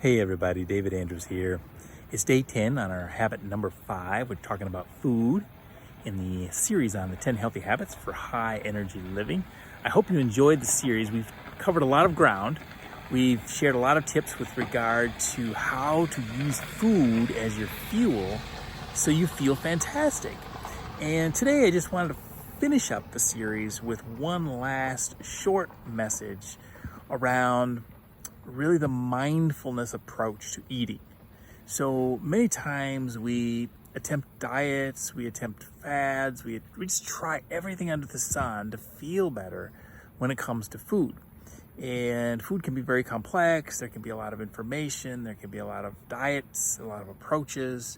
Hey everybody, David Andrews here. It's day 10 on our habit number 5. We're talking about food in the series on the 10 healthy habits for high energy living. I hope you enjoyed the series. We've covered a lot of ground. We've shared a lot of tips with regard to how to use food as your fuel so you feel fantastic. And today I just wanted to finish up the series with one last short message around really the mindfulness approach to eating. So many times we attempt diets, we attempt fads, we just try everything under the sun to feel better when it comes to food. And food can be very complex. There can be a lot of information. There can be a lot of diets, a lot of approaches.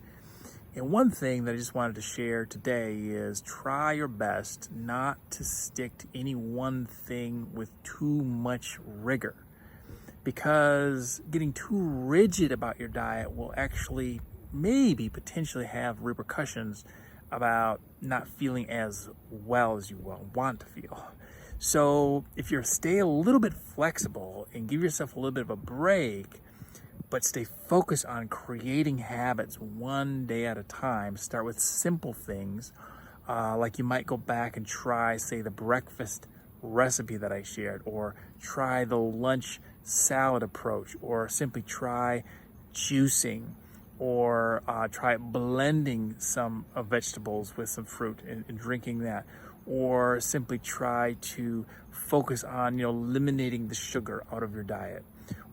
And one thing that I just wanted to share today is try your best not to stick to any one thing with too much rigor, because getting too rigid about your diet will actually maybe potentially have repercussions about not feeling as well as you want to feel. So if you stay a little bit flexible and give yourself a little bit of a break, but stay focused on creating habits one day at a time, start with simple things, like you might go back and try, say, the breakfast recipe that I shared, or try the lunch salad approach, or simply try juicing, or try blending some vegetables with some fruit and drinking that, or simply try to focus on eliminating the sugar out of your diet,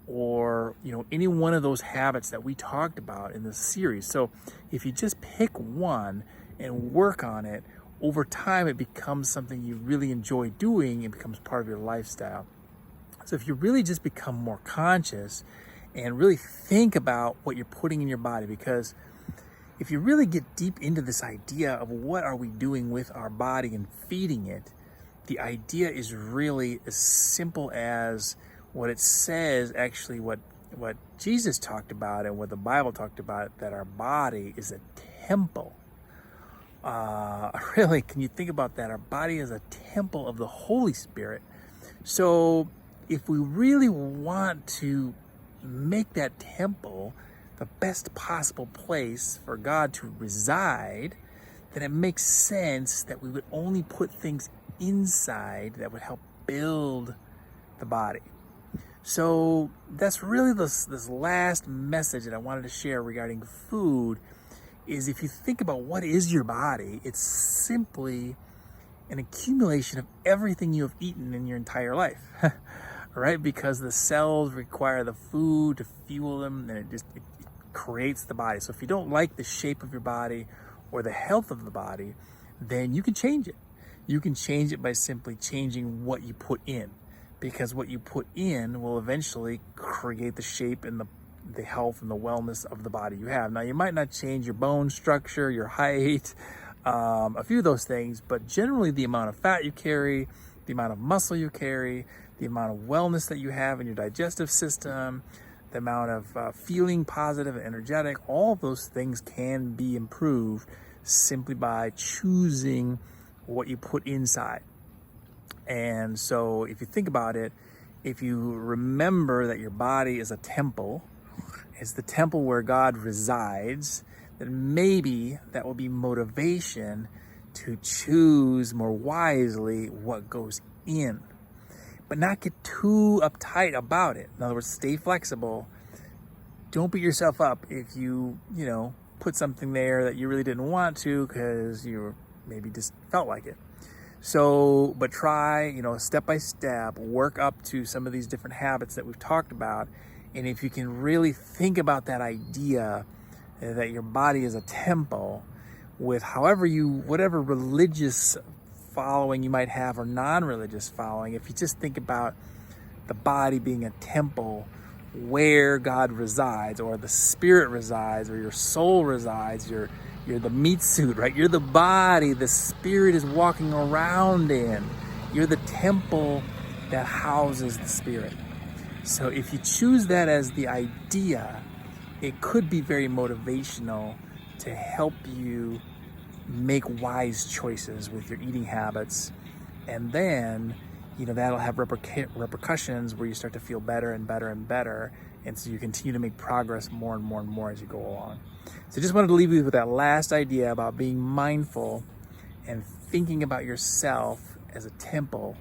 or any one of those habits that we talked about in this series. So if you just pick one and work on it, over time it becomes something you really enjoy doing. It becomes part of your lifestyle. So if you really just become more conscious and really think about what you're putting in your body, because if you really get deep into this idea of what are we doing with our body and feeding it, the idea is really as simple as what it says, actually what Jesus talked about and what the Bible talked about, that our body is a temple. Really, can you think about that? Our body is a temple of the Holy Spirit. So if we really want to make that temple the best possible place for God to reside, then it makes sense that we would only put things inside that would help build the body. So that's really this last message that I wanted to share regarding food, is if you think about what is your body, it's simply an accumulation of everything you have eaten in your entire life, right? Because the cells require the food to fuel them, and it creates the body. So if you don't like the shape of your body or the health of the body, then you can change it. You can change it by simply changing what you put in, because what you put in will eventually create the shape and the health and the wellness of the body you have. Now, you might not change your bone structure, your height, a few of those things, but generally the amount of fat you carry, the amount of muscle you carry, the amount of wellness that you have in your digestive system, the amount of feeling positive and energetic, all of those things can be improved simply by choosing what you put inside. And so if you think about it, if you remember that your body is a temple, it's the temple where God resides, then maybe that will be motivation to choose more wisely what goes in, but not get too uptight about it. In other words, stay flexible. Don't beat yourself up if you put something there that you really didn't want to because you maybe just felt like it. So, but try, step by step, work up to some of these different habits that we've talked about. And if you can really think about that idea that your body is a temple, with whatever religious following you might have or non-religious following, if you just think about the body being a temple where God resides, or the Spirit resides, or your soul resides, you're the meat suit, right? You're the body the Spirit is walking around in. You're the temple that houses the Spirit. So if you choose that as the idea, it could be very motivational to help you make wise choices with your eating habits. And then, that'll have repercussions where you start to feel better and better and better. And so you continue to make progress more and more and more as you go along. So just wanted to leave you with that last idea about being mindful and thinking about yourself as a temple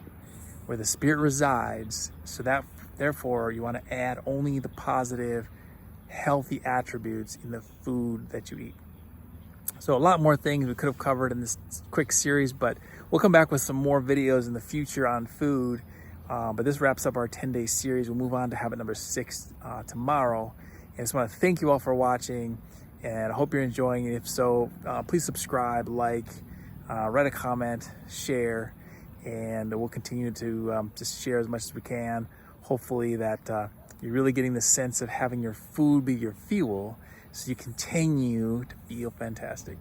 where the Spirit resides, so that therefore you want to add only the positive, healthy attributes in the food that you eat. So a lot more things we could have covered in this quick series, but we'll come back with some more videos in the future on food. But this wraps up our 10-day series. We'll move on to habit number 6 tomorrow. And I just want to thank you all for watching, and I hope you're enjoying it. If so, please subscribe, like, write a comment, share, and we'll continue to just share as much as we can. Hopefully that you're really getting the sense of having your food be your fuel so you continue to feel fantastic.